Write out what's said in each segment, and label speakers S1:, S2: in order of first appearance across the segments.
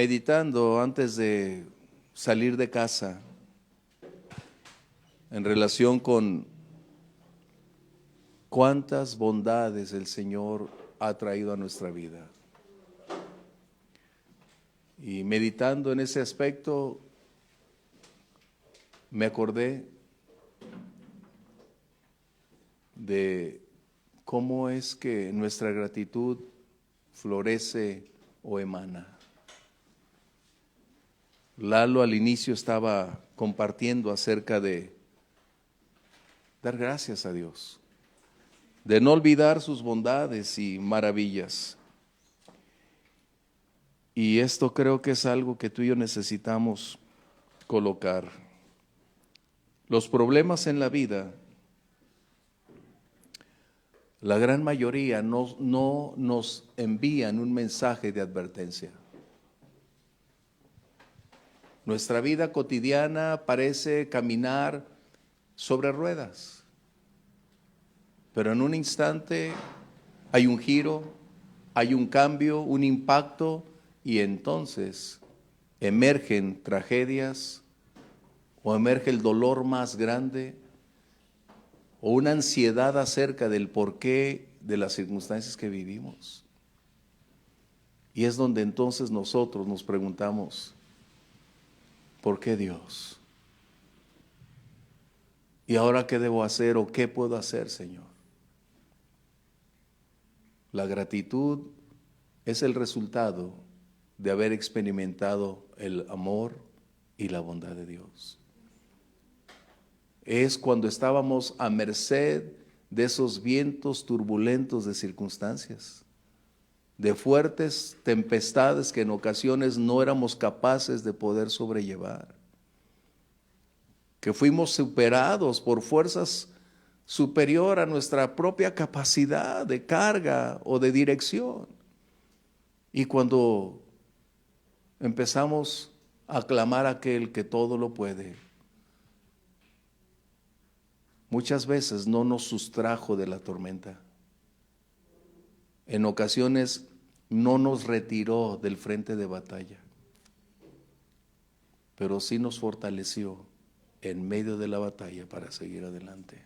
S1: meditando antes de salir de casa en relación con cuántas bondades el Señor ha traído a nuestra vida. Y meditando en ese aspecto, me acordé de cómo es que nuestra gratitud florece o emana. Lalo al inicio estaba compartiendo acerca de dar gracias a Dios, de no olvidar sus bondades y maravillas. Y esto creo que es algo que tú y yo necesitamos colocar. Los problemas en la vida, la gran mayoría no nos envían un mensaje de advertencia. Nuestra vida cotidiana parece caminar sobre ruedas, pero en un instante hay un giro, hay un cambio, un impacto, y entonces emergen tragedias o emerge el dolor más grande o una ansiedad acerca del porqué de las circunstancias que vivimos. Y es donde entonces nosotros nos preguntamos, ¿por qué Dios? ¿Y ahora qué debo hacer o qué puedo hacer, Señor? La gratitud es el resultado de haber experimentado el amor y la bondad de Dios. Es cuando estábamos a merced de esos vientos turbulentos de circunstancias, de fuertes tempestades que en ocasiones no éramos capaces de poder sobrellevar, que fuimos superados por fuerzas superior a nuestra propia capacidad de carga o de dirección. Y cuando empezamos a clamar a aquel que todo lo puede, muchas veces no nos sustrajo de la tormenta. En ocasiones no nos retiró del frente de batalla, pero sí nos fortaleció en medio de la batalla para seguir adelante.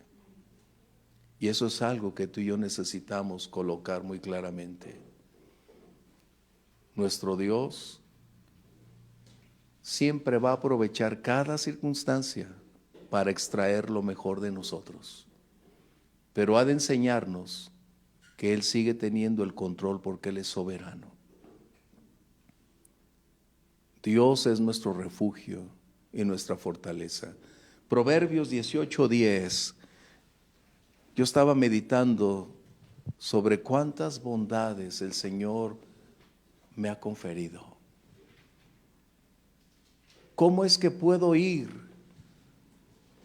S1: Y eso es algo que tú y yo necesitamos colocar muy claramente. Nuestro Dios siempre va a aprovechar cada circunstancia para extraer lo mejor de nosotros, pero ha de enseñarnos que Él sigue teniendo el control porque Él es soberano. Dios es nuestro refugio y nuestra fortaleza. Proverbios 18:10. Yo estaba meditando sobre cuántas bondades el Señor me ha conferido. ¿Cómo es que puedo ir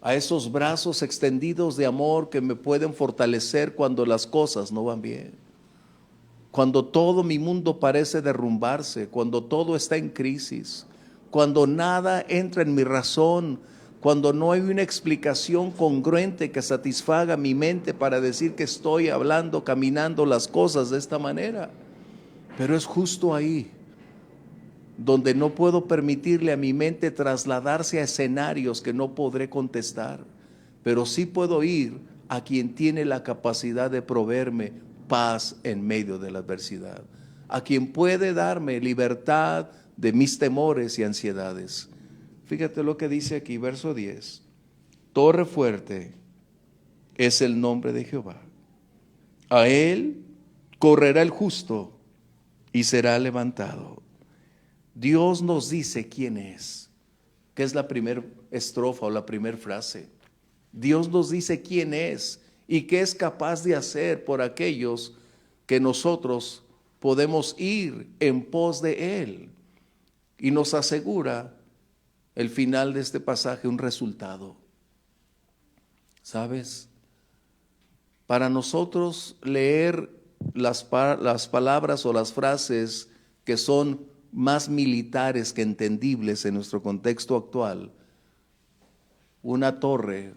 S1: a esos brazos extendidos de amor que me pueden fortalecer cuando las cosas no van bien? Cuando todo mi mundo parece derrumbarse, cuando todo está en crisis, cuando nada entra en mi razón, cuando no hay una explicación congruente que satisfaga mi mente para decir que estoy hablando, caminando las cosas de esta manera. Pero es justo ahí donde no puedo permitirle a mi mente trasladarse a escenarios que no podré contestar, pero sí puedo ir a quien tiene la capacidad de proveerme paz en medio de la adversidad, a quien puede darme libertad de mis temores y ansiedades. Fíjate lo que dice aquí, verso 10. Torre fuerte es el nombre de Jehová. A él correrá el justo y será levantado. Dios nos dice quién es, que es la primera estrofa o la primera frase. Dios nos dice quién es y qué es capaz de hacer por aquellos que nosotros podemos ir en pos de Él. Y nos asegura el final de este pasaje un resultado. ¿Sabes? Para nosotros leer las palabras o las frases que son más militares que entendibles en nuestro contexto actual, una torre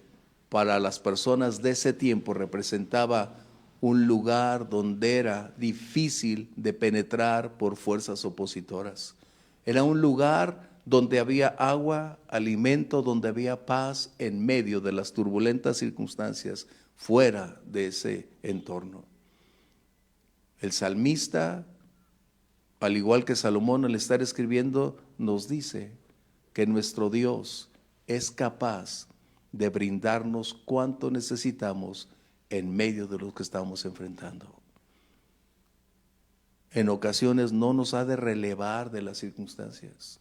S1: para las personas de ese tiempo representaba un lugar donde era difícil de penetrar por fuerzas opositoras. Era un lugar donde había agua, alimento, donde había paz en medio de las turbulentas circunstancias, fuera de ese entorno. El salmista, al igual que Salomón al estar escribiendo, nos dice que nuestro Dios es capaz de brindarnos cuanto necesitamos en medio de lo que estamos enfrentando. En ocasiones no nos ha de relevar de las circunstancias.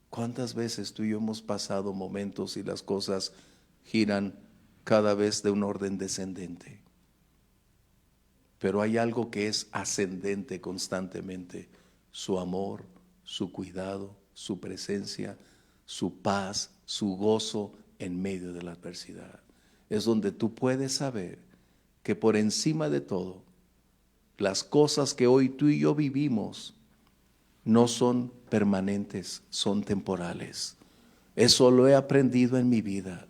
S1: ¿Cuántas veces tú y yo hemos pasado momentos y las cosas giran cada vez de un orden descendente? Pero hay algo que es ascendente constantemente: su amor, su cuidado, su presencia, su paz, su gozo en medio de la adversidad. Es donde tú puedes saber que por encima de todo, las cosas que hoy tú y yo vivimos no son permanentes, son temporales. Eso lo he aprendido en mi vida.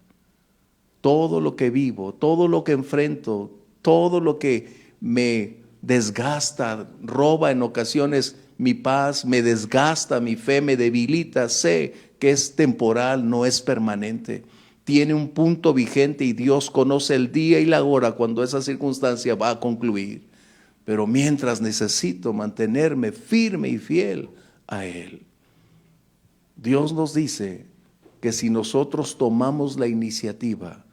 S1: Todo lo que vivo, todo lo que enfrento, todo lo que me desgasta, roba en ocasiones mi paz, me desgasta mi fe, me debilita, sé que es temporal, no es permanente. Tiene un punto vigente y Dios conoce el día y la hora cuando esa circunstancia va a concluir. Pero mientras necesito mantenerme firme y fiel a Él. Dios nos dice que si nosotros tomamos la iniciativa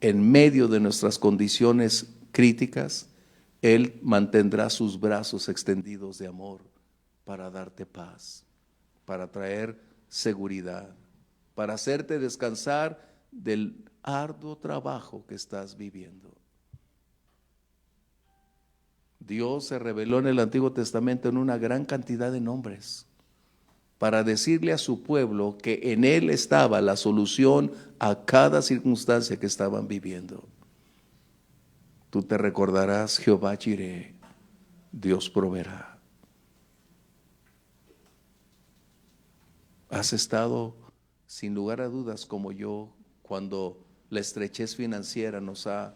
S1: en medio de nuestras condiciones críticas, Él mantendrá sus brazos extendidos de amor para darte paz, para traer seguridad, para hacerte descansar del arduo trabajo que estás viviendo. Dios se reveló en el Antiguo Testamento en una gran cantidad de nombres para decirle a su pueblo que en Él estaba la solución a cada circunstancia que estaban viviendo. Tú te recordarás: Jehová Jireh, Dios proveerá. Has estado sin lugar a dudas como yo cuando la estrechez financiera nos ha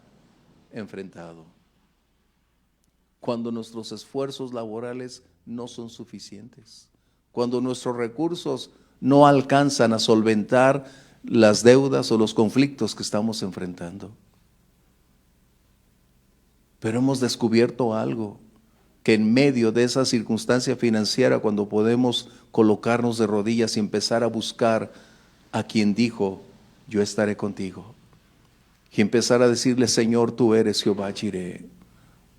S1: enfrentado, cuando nuestros esfuerzos laborales no son suficientes, cuando nuestros recursos no alcanzan a solventar las deudas o los conflictos que estamos enfrentando. Pero hemos descubierto algo, que en medio de esa circunstancia financiera, cuando podemos colocarnos de rodillas y empezar a buscar a quien dijo: yo estaré contigo, y empezar a decirle: Señor, tú eres Jehová Jireh,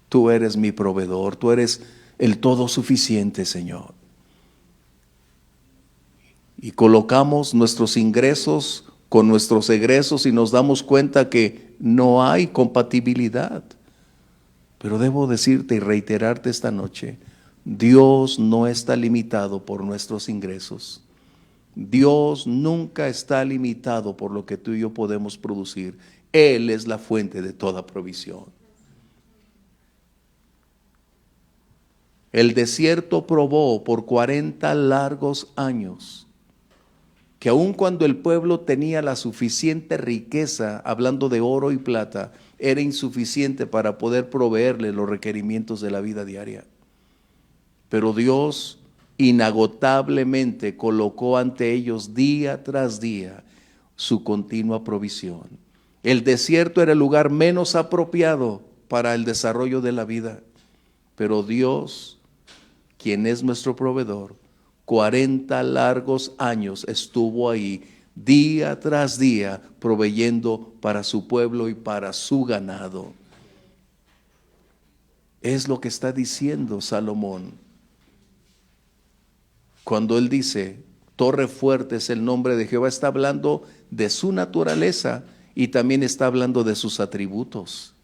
S1: tú eres mi proveedor, tú eres el todo suficiente, Señor. Y colocamos nuestros ingresos con nuestros egresos y nos damos cuenta que no hay compatibilidad. Pero debo decirte y reiterarte esta noche: Dios no está limitado por nuestros ingresos. Dios nunca está limitado por lo que tú y yo podemos producir. Él es la fuente de toda provisión. El desierto probó por 40 largos años que aun cuando el pueblo tenía la suficiente riqueza, hablando de oro y plata, era insuficiente para poder proveerle los requerimientos de la vida diaria. Pero Dios inagotablemente colocó ante ellos día tras día su continua provisión. El desierto era el lugar menos apropiado para el desarrollo de la vida, pero Dios, quien es nuestro proveedor, 40 largos años estuvo ahí, día tras día, proveyendo para su pueblo y para su ganado. Es lo que está diciendo Salomón cuando él dice: torre fuerte es el nombre de Jehová. Está hablando de su naturaleza y también está hablando de sus atributos.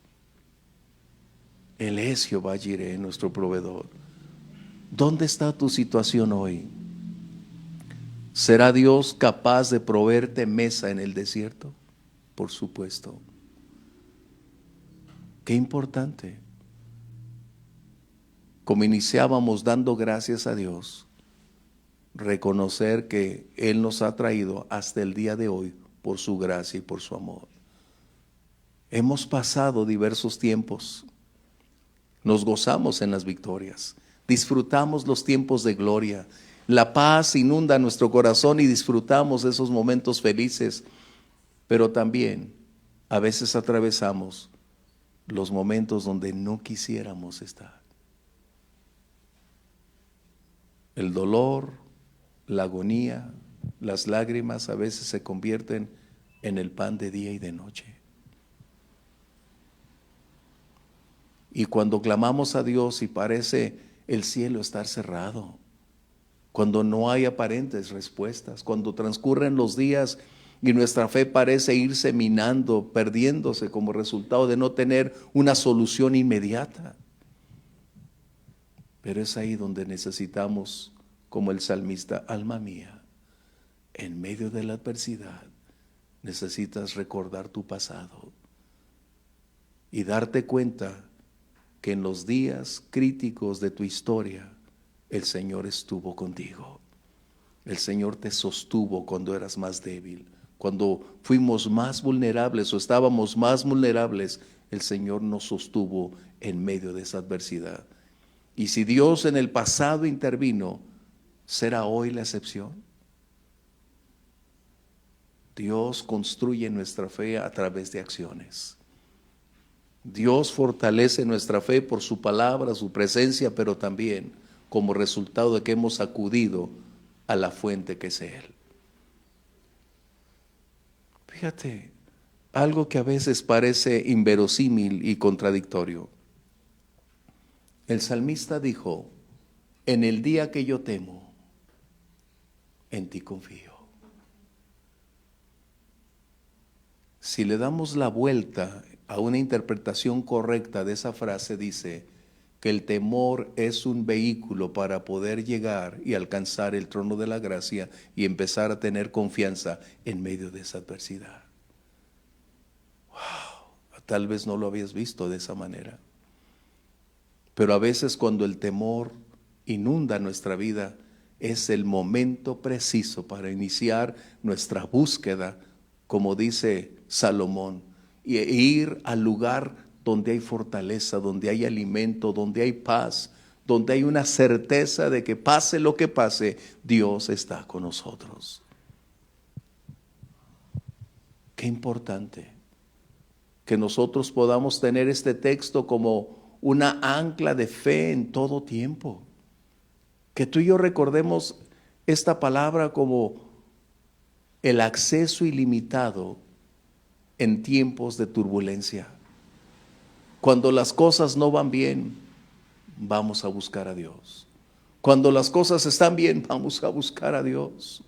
S1: Él es Jehová Jireh, nuestro proveedor. ¿Dónde está tu situación hoy? ¿Será Dios capaz de proveerte mesa en el desierto? Por supuesto. Qué importante. Como iniciábamos dando gracias a Dios, reconocer que Él nos ha traído hasta el día de hoy por su gracia y por su amor. Hemos pasado diversos tiempos, nos gozamos en las victorias, disfrutamos los tiempos de gloria. La paz inunda nuestro corazón y disfrutamos de esos momentos felices, pero también a veces atravesamos los momentos donde no quisiéramos estar. El dolor, la agonía, las lágrimas a veces se convierten en el pan de día y de noche. Y cuando clamamos a Dios y parece el cielo estar cerrado, cuando no hay aparentes respuestas, cuando transcurren los días y nuestra fe parece irse minando, perdiéndose como resultado de no tener una solución inmediata. Pero es ahí donde necesitamos, como el salmista, alma mía, en medio de la adversidad, necesitas recordar tu pasado y darte cuenta que en los días críticos de tu historia, el Señor estuvo contigo. El Señor te sostuvo cuando eras más débil. Cuando fuimos más vulnerables o estábamos más vulnerables, el Señor nos sostuvo en medio de esa adversidad. Y si Dios en el pasado intervino, ¿será hoy la excepción? Dios construye nuestra fe a través de acciones. Dios fortalece nuestra fe por su palabra, su presencia, pero también como resultado de que hemos acudido a la fuente que es Él. Fíjate, algo que a veces parece inverosímil y contradictorio. El salmista dijo, en el día que yo temo, en ti confío. Si le damos la vuelta a una interpretación correcta de esa frase, dice que el temor es un vehículo para poder llegar y alcanzar el trono de la gracia y empezar a tener confianza en medio de esa adversidad. Wow, tal vez no lo habías visto de esa manera. Pero a veces cuando el temor inunda nuestra vida, es el momento preciso para iniciar nuestra búsqueda, como dice Salomón, e ir al lugar donde hay fortaleza, donde hay alimento, donde hay paz, donde hay una certeza de que pase lo que pase, Dios está con nosotros. Qué importante que nosotros podamos tener este texto como una ancla de fe en todo tiempo. Que tú y yo recordemos esta palabra como el acceso ilimitado en tiempos de turbulencia. Cuando las cosas no van bien, vamos a buscar a Dios. Cuando las cosas están bien, vamos a buscar a Dios.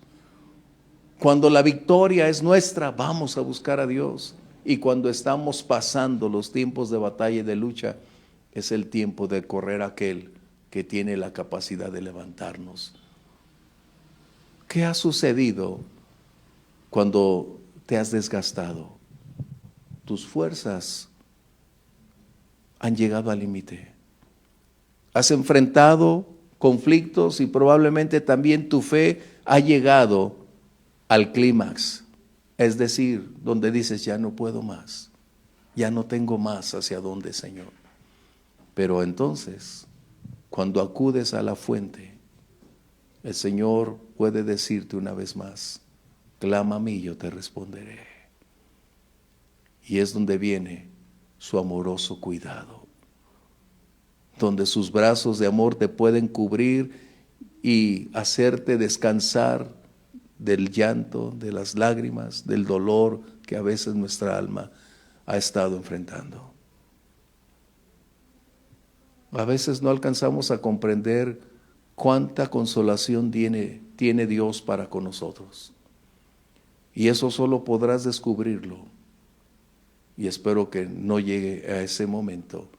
S1: Cuando la victoria es nuestra, vamos a buscar a Dios. Y cuando estamos pasando los tiempos de batalla y de lucha, es el tiempo de correr a aquel que tiene la capacidad de levantarnos. ¿Qué ha sucedido cuando te has desgastado? Tus fuerzas han llegado al límite. Has enfrentado conflictos y probablemente también tu fe ha llegado al clímax. Es decir, donde dices, ya no puedo más, ya no tengo más hacia dónde, Señor. Pero entonces, cuando acudes a la fuente, el Señor puede decirte una vez más, clama a mí, yo te responderé. Y es donde viene su amoroso cuidado, donde sus brazos de amor te pueden cubrir y hacerte descansar del llanto, de las lágrimas, del dolor que a veces nuestra alma ha estado enfrentando. A veces no alcanzamos a comprender cuánta consolación tiene Dios para con nosotros. Y eso solo podrás descubrirlo. Y espero que no llegue a ese momento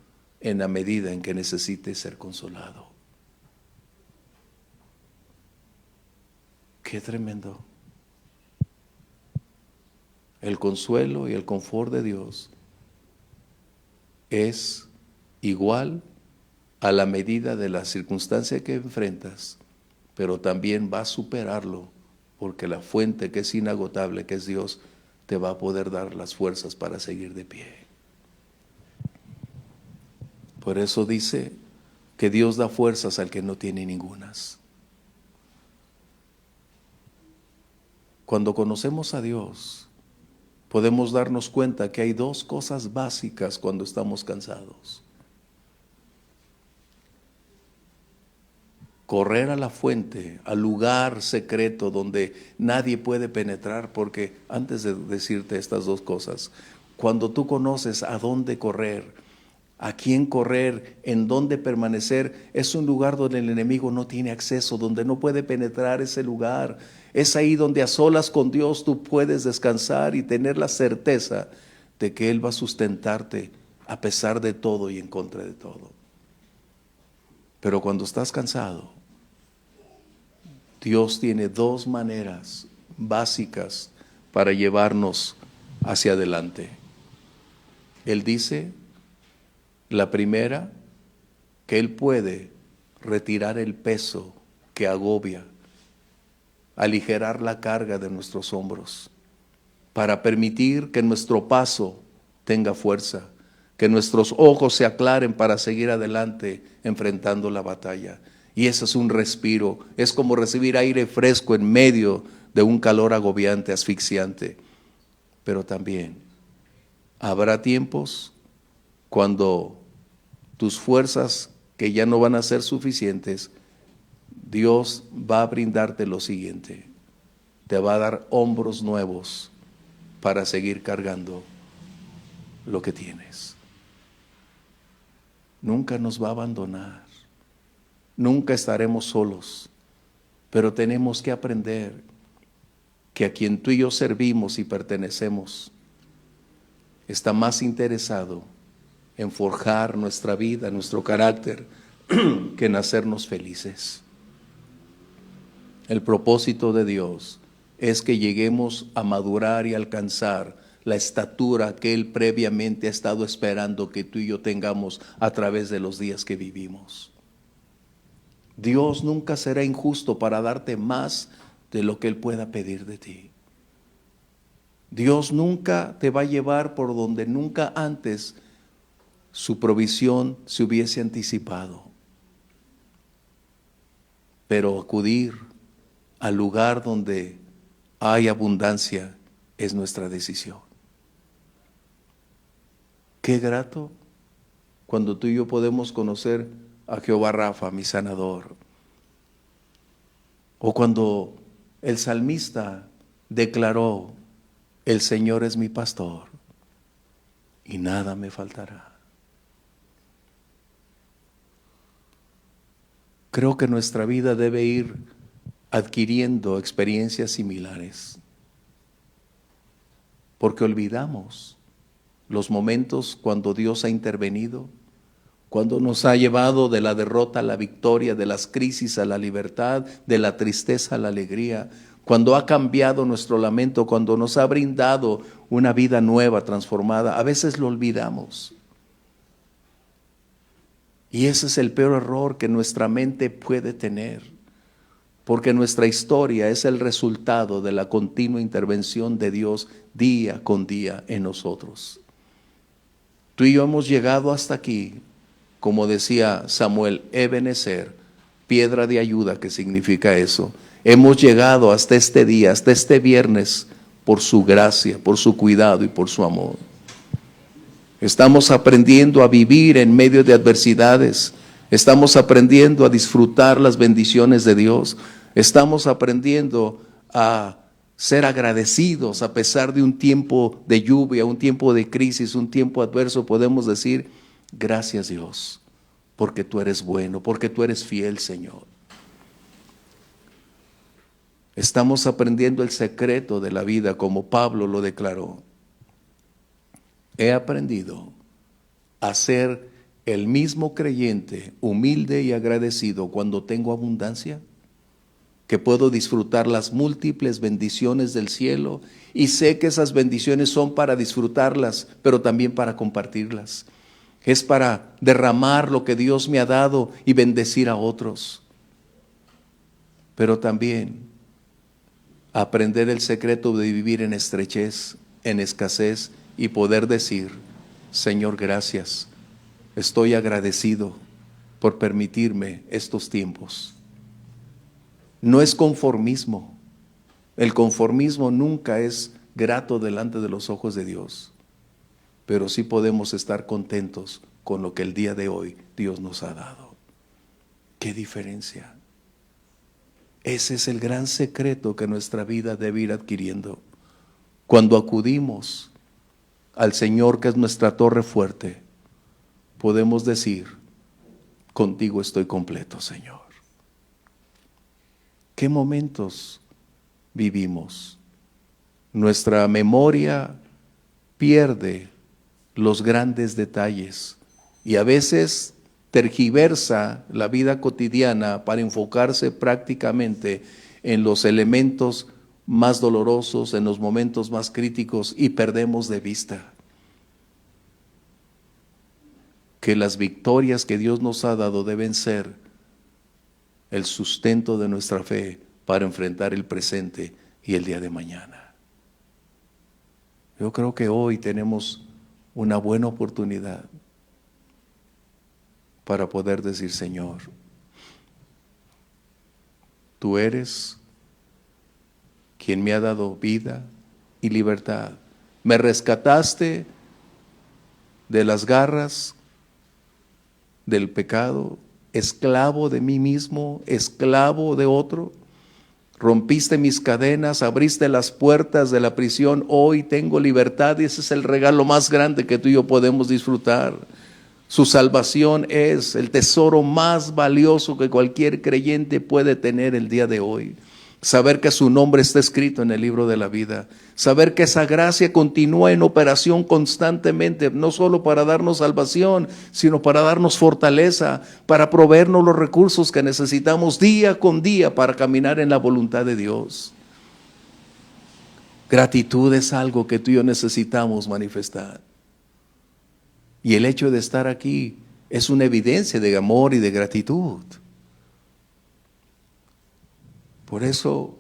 S1: en la medida en que necesites ser consolado. Qué tremendo. El consuelo y el confort de Dios es igual a la medida de la circunstancia que enfrentas, pero también va a superarlo, porque la fuente que es inagotable, que es Dios, te va a poder dar las fuerzas para seguir de pie. Por eso dice que Dios da fuerzas al que no tiene ningunas. Cuando conocemos a Dios, podemos darnos cuenta que hay dos cosas básicas cuando estamos cansados. Correr a la fuente, al lugar secreto donde nadie puede penetrar, porque antes de decirte estas dos cosas, cuando tú conoces a dónde correr, a quién correr, en dónde permanecer, es un lugar donde el enemigo no tiene acceso, donde no puede penetrar ese lugar. Es ahí donde a solas con Dios tú puedes descansar y tener la certeza de que Él va a sustentarte a pesar de todo y en contra de todo. Pero cuando estás cansado, Dios tiene dos maneras básicas para llevarnos hacia adelante. Él dice, la primera, que Él puede retirar el peso que agobia, aligerar la carga de nuestros hombros, para permitir que nuestro paso tenga fuerza, que nuestros ojos se aclaren para seguir adelante enfrentando la batalla. Y eso es un respiro, es como recibir aire fresco en medio de un calor agobiante, asfixiante. Pero también habrá tiempos cuando tus fuerzas, que ya no van a ser suficientes, Dios va a brindarte lo siguiente: te va a dar hombros nuevos para seguir cargando lo que tienes. Nunca nos va a abandonar, nunca estaremos solos, pero tenemos que aprender que a quien tú y yo servimos y pertenecemos está más interesado en forjar nuestra vida, nuestro carácter, que en hacernos felices. El propósito de Dios es que lleguemos a madurar y alcanzar la estatura que Él previamente ha estado esperando que tú y yo tengamos a través de los días que vivimos. Dios nunca será injusto para darte más de lo que Él pueda pedir de ti. Dios nunca te va a llevar por donde nunca antes su provisión se hubiese anticipado. Pero acudir al lugar donde hay abundancia es nuestra decisión. Qué grato cuando tú y yo podemos conocer a Jehová Rafa, mi sanador. O cuando el salmista declaró, el Señor es mi pastor y nada me faltará. Creo que nuestra vida debe ir adquiriendo experiencias similares, porque olvidamos los momentos cuando Dios ha intervenido, cuando nos ha llevado de la derrota a la victoria, de las crisis a la libertad, de la tristeza a la alegría, cuando ha cambiado nuestro lamento, cuando nos ha brindado una vida nueva, transformada. A veces lo olvidamos. Y ese es el peor error que nuestra mente puede tener, porque nuestra historia es el resultado de la continua intervención de Dios día con día en nosotros. Tú y yo hemos llegado hasta aquí, como decía Samuel, Ebenezer, piedra de ayuda, que significa eso. Hemos llegado hasta este día, hasta este viernes, por su gracia, por su cuidado y por su amor. Estamos aprendiendo a vivir en medio de adversidades. Estamos aprendiendo a disfrutar las bendiciones de Dios. Estamos aprendiendo a ser agradecidos a pesar de un tiempo de lluvia, un tiempo de crisis, un tiempo adverso. Podemos decir, gracias Dios, porque tú eres bueno, porque tú eres fiel, Señor. Estamos aprendiendo el secreto de la vida, como Pablo lo declaró. He aprendido a ser el mismo creyente, humilde y agradecido cuando tengo abundancia, que puedo disfrutar las múltiples bendiciones del cielo y sé que esas bendiciones son para disfrutarlas, pero también para compartirlas. Es para derramar lo que Dios me ha dado y bendecir a otros. Pero también aprender el secreto de vivir en estrechez, en escasez y poder decir, Señor, gracias, estoy agradecido por permitirme estos tiempos. No es conformismo. El conformismo nunca es grato delante de los ojos de Dios, pero sí podemos estar contentos con lo que el día de hoy Dios nos ha dado. ¿Qué diferencia? Ese es el gran secreto que nuestra vida debe ir adquiriendo. Cuando acudimos al Señor, que es nuestra torre fuerte, podemos decir: contigo estoy completo, Señor. ¿Qué momentos vivimos? Nuestra memoria pierde los grandes detalles y a veces tergiversa la vida cotidiana para enfocarse prácticamente en los elementos más dolorosos, en los momentos más críticos, y perdemos de vista que las victorias que Dios nos ha dado deben ser el sustento de nuestra fe para enfrentar el presente y el día de mañana. Yo creo que hoy tenemos una buena oportunidad para poder decir: Señor, tú eres quien me ha dado vida y libertad. Me rescataste de las garras del pecado, esclavo de mí mismo, esclavo de otro. Rompiste mis cadenas, abriste las puertas de la prisión. Hoy tengo libertad y ese es el regalo más grande que tú y yo podemos disfrutar. Su salvación es el tesoro más valioso que cualquier creyente puede tener el día de hoy. Saber que su nombre está escrito en el libro de la vida. Saber que esa gracia continúa en operación constantemente, no solo para darnos salvación, sino para darnos fortaleza, para proveernos los recursos que necesitamos día con día para caminar en la voluntad de Dios. Gratitud es algo que tú y yo necesitamos manifestar. Y el hecho de estar aquí es una evidencia de amor y de gratitud. Por eso,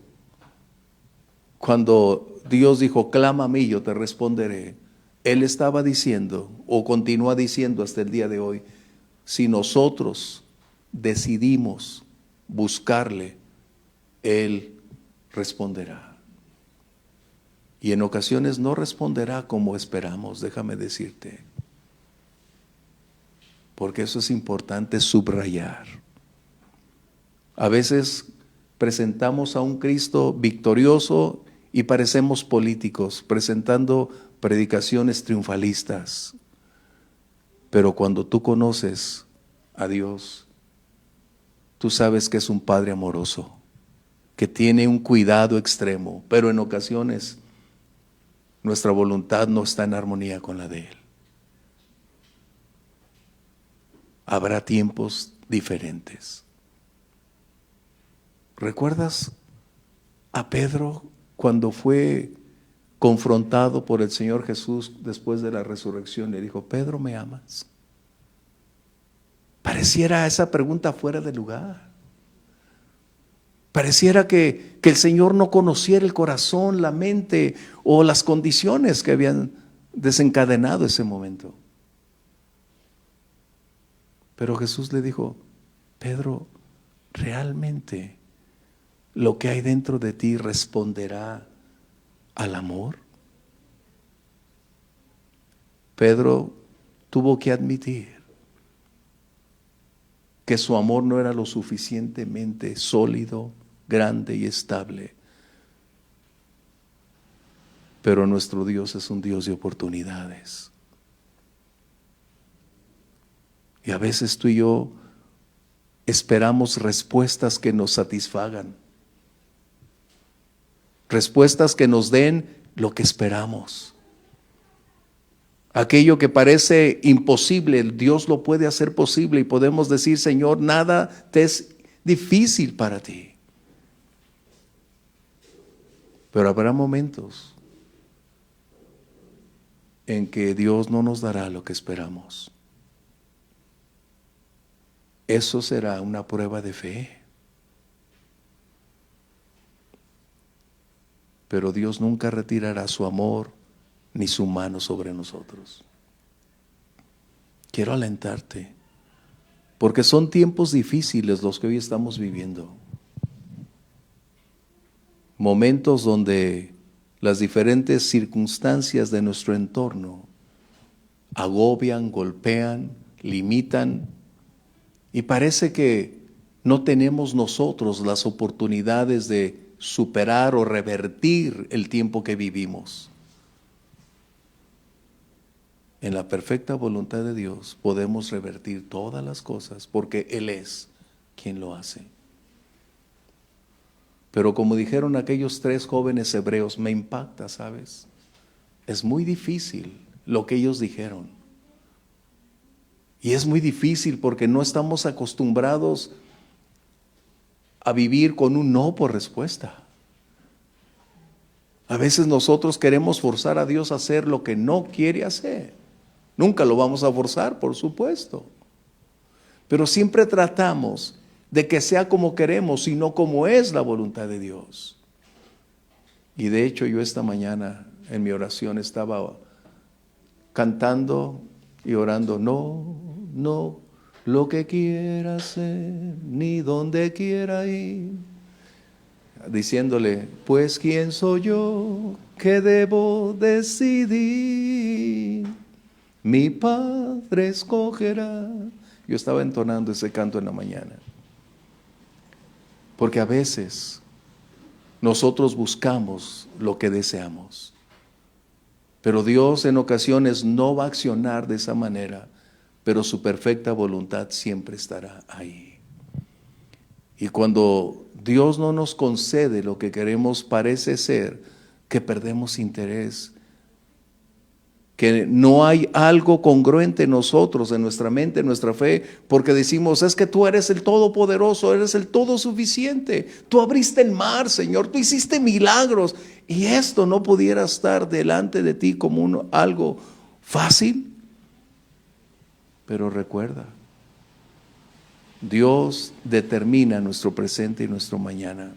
S1: cuando Dios dijo: clama a mí, yo te responderé, Él estaba diciendo, o continúa diciendo hasta el día de hoy: si nosotros decidimos buscarle, Él responderá. Y en ocasiones no responderá como esperamos, déjame decirte. Porque eso es importante subrayar. A veces presentamos a un Cristo victorioso y parecemos políticos, presentando predicaciones triunfalistas. Pero cuando tú conoces a Dios, tú sabes que es un Padre amoroso, que tiene un cuidado extremo, pero en ocasiones nuestra voluntad no está en armonía con la de Él. Habrá tiempos diferentes. ¿Recuerdas a Pedro cuando fue confrontado por el Señor Jesús después de la resurrección? Le dijo: Pedro, ¿me amas? Pareciera esa pregunta fuera de lugar. Pareciera que el Señor no conociera el corazón, la mente o las condiciones que habían desencadenado ese momento. Pero Jesús le dijo: Pedro, ¿realmente lo que hay dentro de ti responderá al amor? Pedro tuvo que admitir que su amor no era lo suficientemente sólido, grande y estable. Pero nuestro Dios es un Dios de oportunidades. Y a veces tú y yo esperamos respuestas que nos satisfagan. Respuestas que nos den lo que esperamos. Aquello que parece imposible, Dios lo puede hacer posible y podemos decir: Señor, nada te es difícil para ti. Pero habrá momentos en que Dios no nos dará lo que esperamos. Eso será una prueba de fe. Pero Dios nunca retirará su amor ni su mano sobre nosotros. Quiero alentarte. Porque son tiempos difíciles los que hoy estamos viviendo. Momentos donde las diferentes circunstancias de nuestro entorno agobian, golpean, limitan, y parece que no tenemos nosotros las oportunidades de superar o revertir el tiempo que vivimos. En la perfecta voluntad de Dios podemos revertir todas las cosas porque Él es quien lo hace. Pero como dijeron aquellos 3 jóvenes hebreos, me impacta, ¿sabes? Es muy difícil lo que ellos dijeron. Y es muy difícil porque no estamos acostumbrados a vivir con un no por respuesta. A veces nosotros queremos forzar a Dios a hacer lo que no quiere hacer. Nunca lo vamos a forzar, por supuesto. Pero siempre tratamos de que sea como queremos y no como es la voluntad de Dios. Y de hecho yo esta mañana en mi oración estaba cantando y orando, no lo que quiera hacer, ni donde quiera ir, diciéndole, pues quién soy yo que debo decidir, mi Padre escogerá. Yo estaba entonando ese canto en la mañana, porque a veces nosotros buscamos lo que deseamos, pero Dios en ocasiones no va a accionar de esa manera, pero su perfecta voluntad siempre estará ahí. Y cuando Dios no nos concede lo que queremos, parece ser que perdemos interés, que no hay algo congruente en nosotros, en nuestra mente, en nuestra fe, porque decimos, es que tú eres el todopoderoso, eres el todo suficiente, tú abriste el mar, Señor, tú hiciste milagros, y esto no pudiera estar delante de ti como algo fácil. Pero recuerda, Dios determina nuestro presente y nuestro mañana.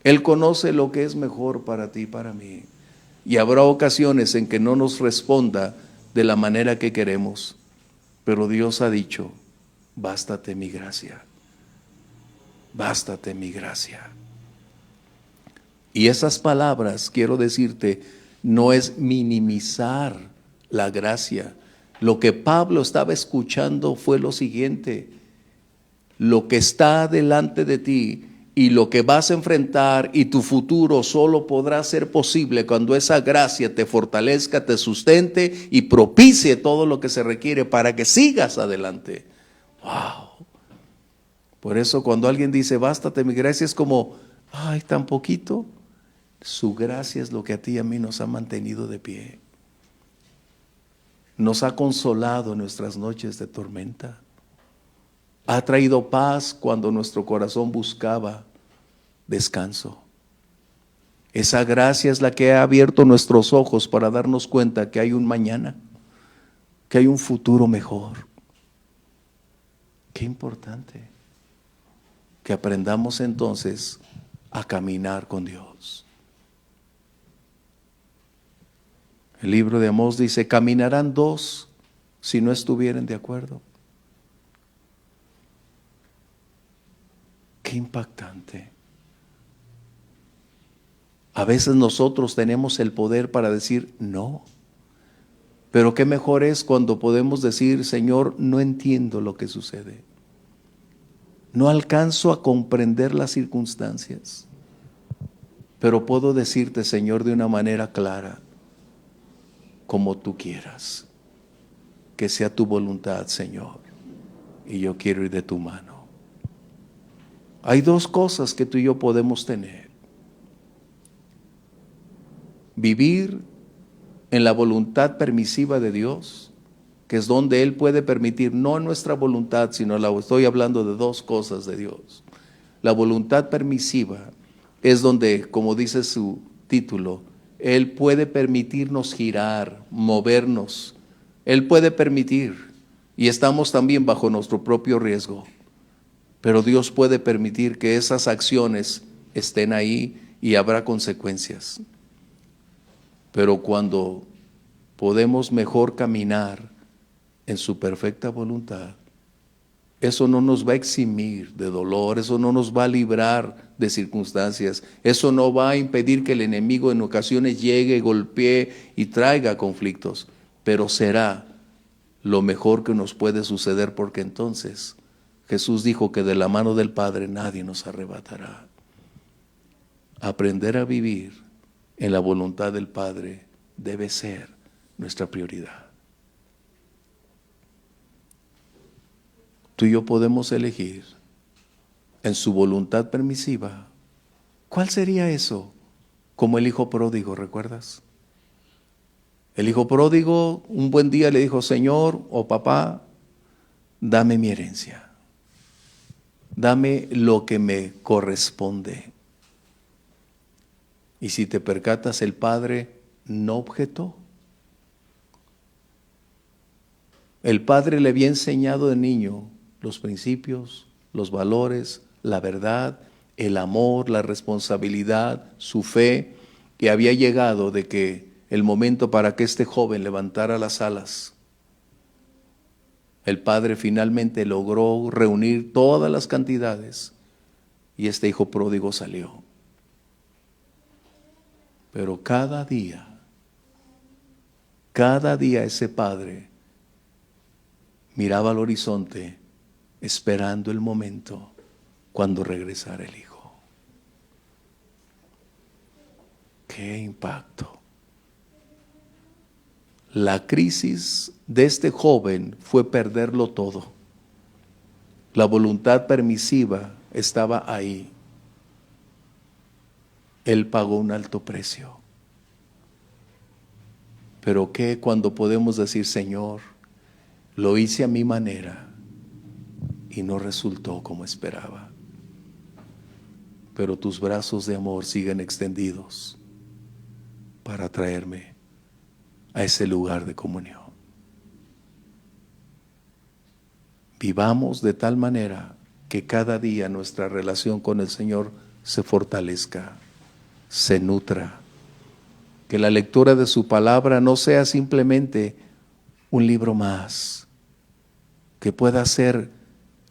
S1: Él conoce lo que es mejor para ti y para mí. Y habrá ocasiones en que no nos responda de la manera que queremos, pero Dios ha dicho, bástate mi gracia, bástate mi gracia. Y esas palabras, quiero decirte, no es minimizar la gracia. Lo que Pablo estaba escuchando fue lo siguiente: lo que está delante de ti y lo que vas a enfrentar y tu futuro solo podrá ser posible cuando esa gracia te fortalezca, te sustente y propicie todo lo que se requiere para que sigas adelante. Wow. Por eso cuando alguien dice, bástate mi gracia, es como, ay, tan poquito. Su gracia es lo que a ti y a mí nos ha mantenido de pie. Nos ha consolado en nuestras noches de tormenta. Ha traído paz cuando nuestro corazón buscaba descanso. Esa gracia es la que ha abierto nuestros ojos para darnos cuenta que hay un mañana, que hay un futuro mejor. Qué importante que aprendamos entonces a caminar con Dios. El libro de Amós dice, caminarán 2 si no estuvieren de acuerdo. Qué impactante. A veces nosotros tenemos el poder para decir no, pero qué mejor es cuando podemos decir, Señor, no entiendo lo que sucede. No alcanzo a comprender las circunstancias, pero puedo decirte, Señor, de una manera clara, como tú quieras, que sea tu voluntad, Señor, y yo quiero ir de tu mano. Hay 2 cosas que tú y yo podemos tener: vivir en la voluntad permisiva de Dios, que es donde Él puede permitir, no nuestra voluntad, sino estoy hablando de 2 cosas de Dios. La voluntad permisiva es donde, como dice su título, Él puede permitirnos girar, movernos. Él puede permitir, y estamos también bajo nuestro propio riesgo. Pero Dios puede permitir que esas acciones estén ahí y habrá consecuencias. Pero cuando podemos mejor caminar en su perfecta voluntad, Eso no nos va a eximir de dolor, eso no nos va a librar de circunstancias, eso no va a impedir que el enemigo en ocasiones llegue, golpee y traiga conflictos, pero será lo mejor que nos puede suceder, porque entonces Jesús dijo que de la mano del Padre nadie nos arrebatará. Aprender a vivir en la voluntad del Padre debe ser nuestra prioridad. Tú y yo podemos elegir en su voluntad permisiva. ¿Cuál sería eso? Como el hijo pródigo, ¿recuerdas? El hijo pródigo un buen día le dijo: Señor o papá, dame mi herencia, dame lo que me corresponde. Y si te percatas, el padre no objetó. El padre le había enseñado de niño los principios, los valores, la verdad, el amor, la responsabilidad, su fe, que había llegado de que el momento para que este joven levantara las alas. El padre finalmente logró reunir todas las cantidades y este hijo pródigo salió. Pero cada día ese padre miraba al horizonte esperando el momento cuando regresara el hijo. ¡Qué impacto! La crisis de este joven fue perderlo todo. La voluntad permisiva estaba ahí. Él pagó un alto precio. Pero ¿qué cuando podemos decir: Señor, lo hice a mi manera y no resultó como esperaba, pero tus brazos de amor siguen extendidos para traerme a ese lugar de comunión? Vivamos de tal manera que cada día nuestra relación con el Señor se fortalezca, se nutra, que la lectura de su palabra no sea simplemente un libro más, que pueda ser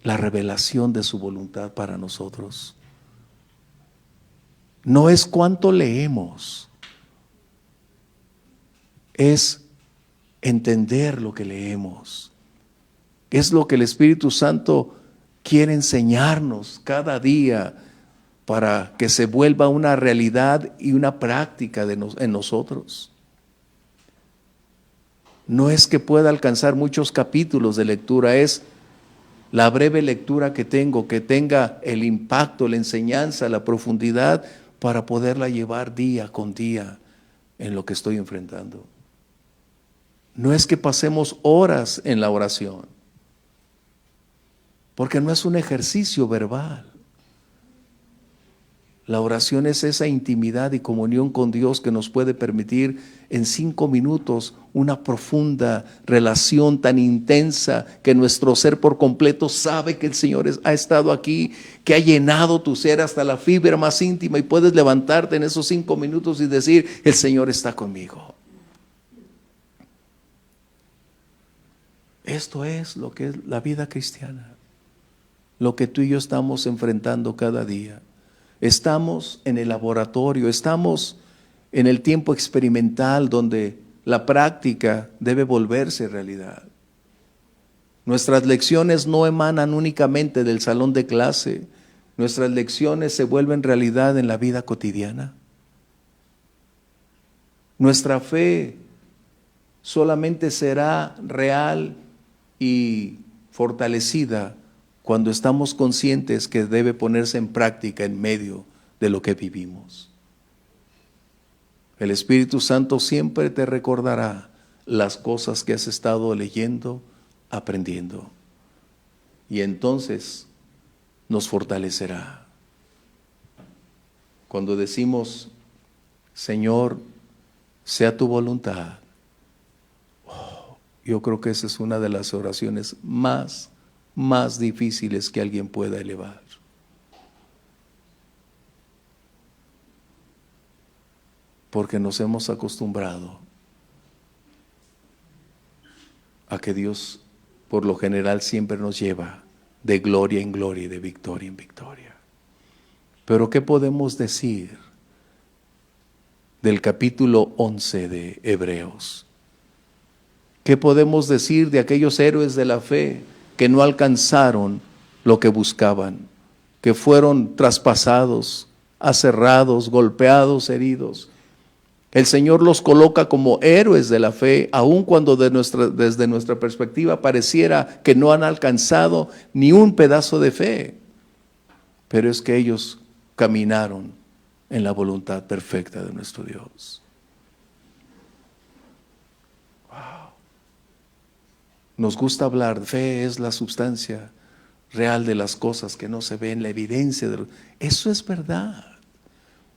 S1: la revelación de su voluntad para nosotros. No es cuánto leemos, es entender lo que leemos. Es lo que el Espíritu Santo quiere enseñarnos cada día para que se vuelva una realidad y una práctica en nosotros. No es que pueda alcanzar muchos capítulos de lectura, es la breve lectura que tengo, que tenga el impacto, la enseñanza, la profundidad para poderla llevar día con día en lo que estoy enfrentando. No es que pasemos horas en la oración, porque no es un ejercicio verbal. La oración es esa intimidad y comunión con Dios que nos puede permitir en 5 minutos una profunda relación tan intensa que nuestro ser por completo sabe que el Señor ha estado aquí, que ha llenado tu ser hasta la fibra más íntima, y puedes levantarte en esos 5 minutos y decir: el Señor está conmigo. Esto es lo que es la vida cristiana, lo que tú y yo estamos enfrentando cada día. Estamos en el laboratorio, estamos en el tiempo experimental donde la práctica debe volverse realidad. Nuestras lecciones no emanan únicamente del salón de clase, nuestras lecciones se vuelven realidad en la vida cotidiana. Nuestra fe solamente será real y fortalecida cuando estamos conscientes que debe ponerse en práctica en medio de lo que vivimos. El Espíritu Santo siempre te recordará las cosas que has estado leyendo, aprendiendo, y entonces nos fortalecerá. Cuando decimos: Señor, sea tu voluntad, yo creo que esa es una de las oraciones más difíciles que alguien pueda elevar. Porque nos hemos acostumbrado a que Dios por lo general siempre nos lleva de gloria en gloria y de victoria en victoria. Pero ¿qué podemos decir del capítulo 11 de Hebreos? ¿Qué podemos decir de aquellos héroes de la fe que no alcanzaron lo que buscaban, que fueron traspasados, aserrados, golpeados, heridos? El Señor los coloca como héroes de la fe, aun cuando desde nuestra perspectiva pareciera que no han alcanzado ni un pedazo de fe. Pero es que ellos caminaron en la voluntad perfecta de nuestro Dios. Wow. Nos gusta hablar, fe es la substancia real de las cosas que no se ven, la evidencia de eso es verdad.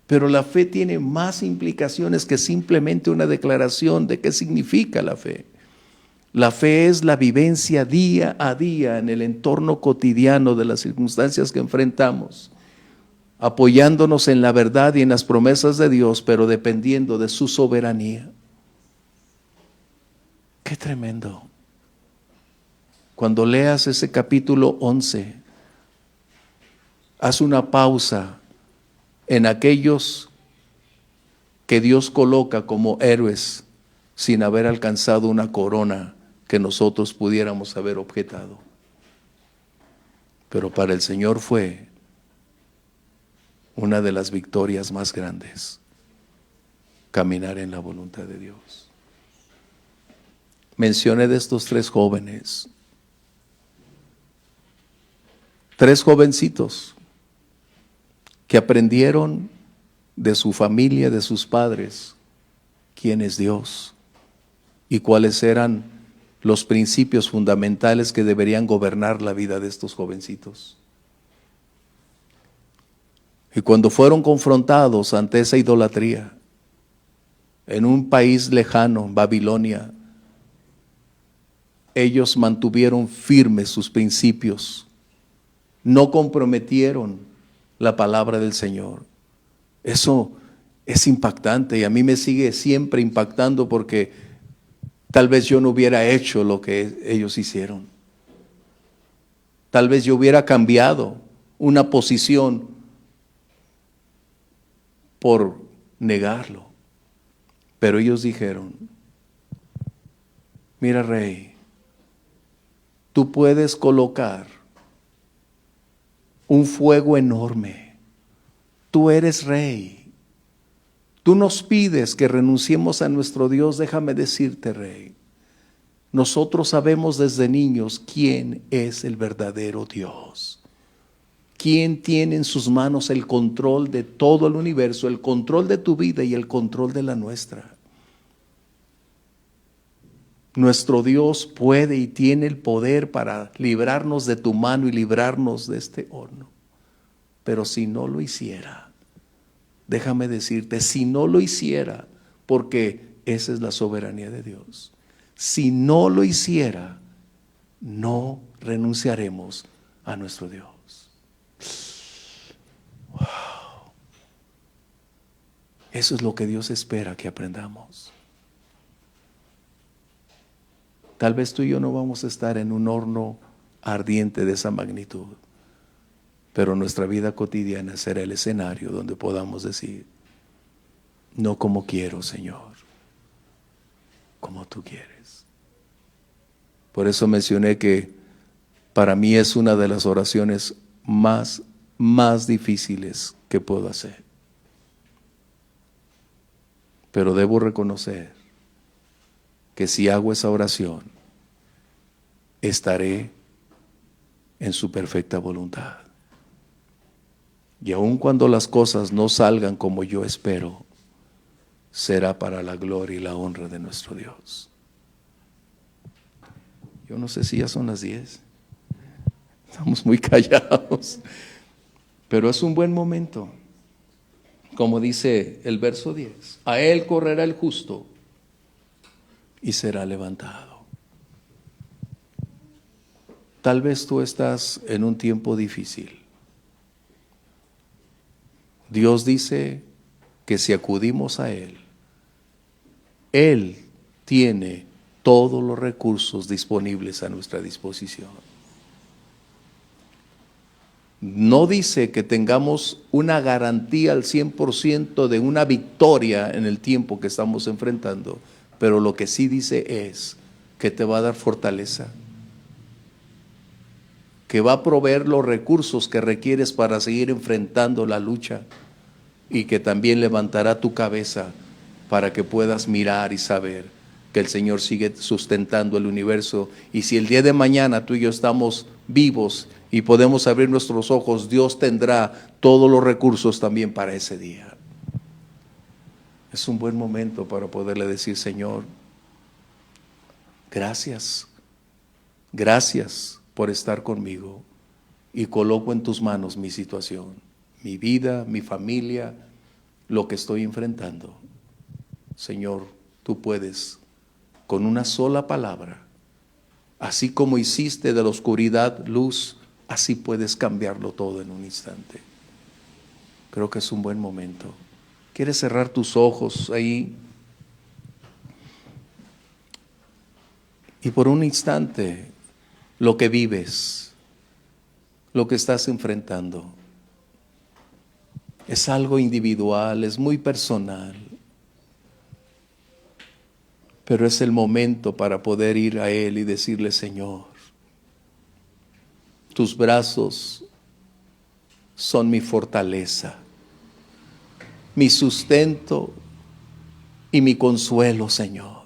S1: Pero la fe tiene más implicaciones que simplemente una declaración de qué significa la fe. La fe es la vivencia día a día en el entorno cotidiano de las circunstancias que enfrentamos, apoyándonos en la verdad y en las promesas de Dios, pero dependiendo de su soberanía. ¡Qué tremendo! Cuando leas ese capítulo 11, haz una pausa en aquellos que Dios coloca como héroes sin haber alcanzado una corona que nosotros pudiéramos haber objetado. Pero para el Señor fue una de las victorias más grandes, caminar en la voluntad de Dios. Mencioné de estos tres jóvenes, tres jovencitos que aprendieron de su familia, de sus padres, quién es Dios y cuáles eran los principios fundamentales que deberían gobernar la vida de estos jovencitos. Y cuando fueron confrontados ante esa idolatría, en un país lejano, Babilonia, ellos mantuvieron firmes sus principios, no comprometieron la palabra del Señor. Eso es impactante y a mí me sigue siempre impactando porque tal vez yo no hubiera hecho lo que ellos hicieron. Tal vez yo hubiera cambiado una posición por negarlo. Pero ellos dijeron, mira, rey, tú puedes colocar un fuego enorme. Tú eres rey. Tú nos pides que renunciemos a nuestro Dios. Déjame decirte, rey, nosotros sabemos desde niños quién es el verdadero Dios. Quién tiene en sus manos el control de todo el universo, el control de tu vida y el control de la nuestra. Nuestro Dios puede y tiene el poder para librarnos de tu mano y librarnos de este horno. Pero si no lo hiciera, déjame decirte, si no lo hiciera, porque esa es la soberanía de Dios, si no lo hiciera, no renunciaremos a nuestro Dios. Wow. Eso es lo que Dios espera que aprendamos. Tal vez tú y yo no vamos a estar en un horno ardiente de esa magnitud, pero nuestra vida cotidiana será el escenario donde podamos decir, no como quiero, Señor, como tú quieres. Por eso mencioné que para mí es una de las oraciones más difíciles que puedo hacer. Pero debo reconocer que si hago esa oración, estaré en su perfecta voluntad. Y aun cuando las cosas no salgan como yo espero, será para la gloria y la honra de nuestro Dios. Yo no sé si ya son las 10. Estamos muy callados. Pero es un buen momento. Como dice el verso 10. A él correrá el justo y será levantado. Tal vez tú estás en un tiempo difícil. Dios dice que si acudimos a Él, Él tiene todos los recursos disponibles a nuestra disposición. No dice que tengamos una garantía al 100% de una victoria en el tiempo que estamos enfrentando, pero lo que sí dice es que te va a dar fortaleza, que va a proveer los recursos que requieres para seguir enfrentando la lucha, y que también levantará tu cabeza para que puedas mirar y saber que el Señor sigue sustentando el universo. Y si el día de mañana tú y yo estamos vivos y podemos abrir nuestros ojos, Dios tendrá todos los recursos también para ese día. Es un buen momento para poderle decir: Señor, gracias, gracias por estar conmigo, y coloco en tus manos mi situación, mi vida, mi familia, lo que estoy enfrentando. Señor, tú puedes, con una sola palabra, así como hiciste de la oscuridad luz, así puedes cambiarlo todo en un instante. Creo que es un buen momento. ¿Quieres cerrar tus ojos ahí? Y por un instante, lo que vives, lo que estás enfrentando, es algo individual, es muy personal. Pero es el momento para poder ir a Él y decirle: Señor, tus brazos son mi fortaleza, mi sustento y mi consuelo, Señor.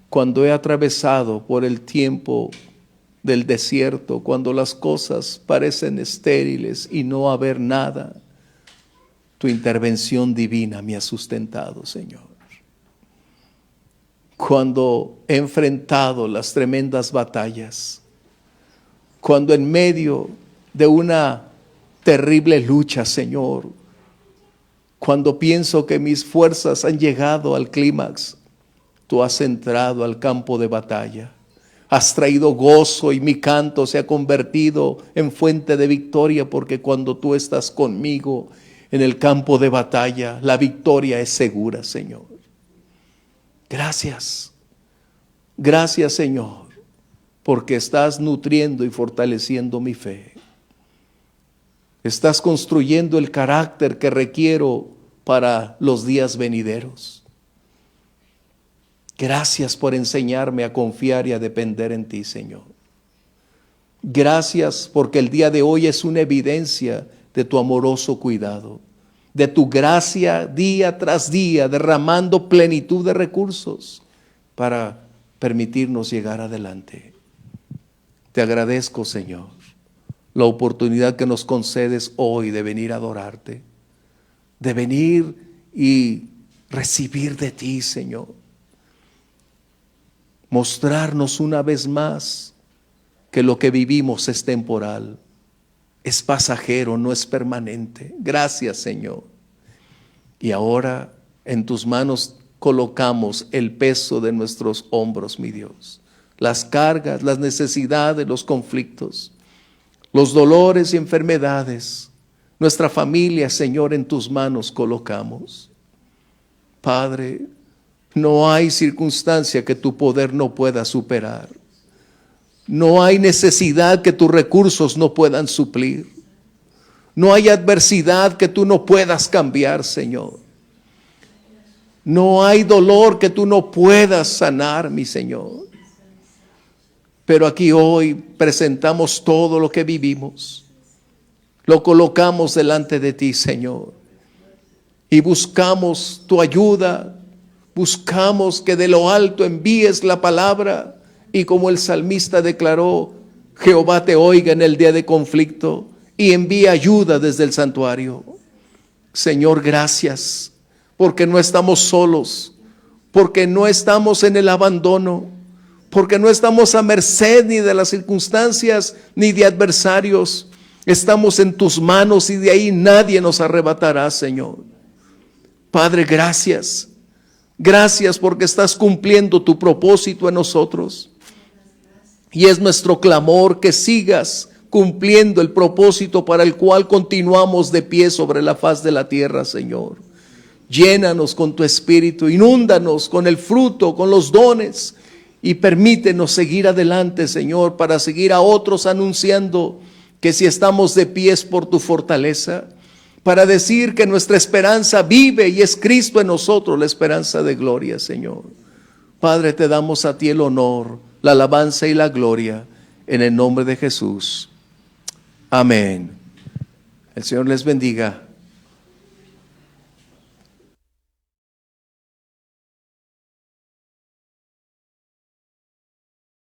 S1: Cuando he atravesado por el tiempo del desierto, cuando las cosas parecen estériles y no haber nada, tu intervención divina me ha sustentado, Señor. Cuando he enfrentado las tremendas batallas, cuando en medio de una terrible lucha, Señor, cuando pienso que mis fuerzas han llegado al clímax, tú has entrado al campo de batalla. Has traído gozo y mi canto se ha convertido en fuente de victoria, porque cuando tú estás conmigo en el campo de batalla, la victoria es segura, Señor. Gracias. Gracias, Señor, porque estás nutriendo y fortaleciendo mi fe. Estás construyendo el carácter que requiero para los días venideros. Gracias por enseñarme a confiar y a depender en ti, Señor. Gracias porque el día de hoy es una evidencia de tu amoroso cuidado, de tu gracia día tras día, derramando plenitud de recursos para permitirnos llegar adelante. Te agradezco, Señor, la oportunidad que nos concedes hoy de venir a adorarte, de venir y recibir de ti, Señor. Mostrarnos una vez más que lo que vivimos es temporal, es pasajero, no es permanente. Gracias, Señor. Y ahora en tus manos colocamos el peso de nuestros hombros, mi Dios. Las cargas, las necesidades, los conflictos, los dolores y enfermedades. Nuestra familia, Señor, en tus manos colocamos. Padre, no hay circunstancia que tu poder no pueda superar. No hay necesidad que tus recursos no puedan suplir. No hay adversidad que tú no puedas cambiar, Señor. No hay dolor que tú no puedas sanar, mi Señor. Pero aquí hoy presentamos todo lo que vivimos. Lo colocamos delante de ti, Señor. Y buscamos tu ayuda. Buscamos que de lo alto envíes la palabra, y como el salmista declaró, Jehová te oiga en el día de conflicto y envía ayuda desde el santuario. Señor, gracias, porque no estamos solos, porque no estamos en el abandono, porque no estamos a merced ni de las circunstancias ni de adversarios. Estamos en tus manos y de ahí nadie nos arrebatará, Señor. Padre, gracias. Gracias porque estás cumpliendo tu propósito en nosotros. Y es nuestro clamor que sigas cumpliendo el propósito para el cual continuamos de pie sobre la faz de la tierra, Señor. Llénanos con tu espíritu, inúndanos con el fruto, con los dones, y permítenos seguir adelante, Señor, para seguir a otros anunciando que si estamos de pies por tu fortaleza, para decir que nuestra esperanza vive y es Cristo en nosotros, la esperanza de gloria, Señor. Padre, te damos a ti el honor, la alabanza y la gloria, en el nombre de Jesús. Amén. El Señor les bendiga.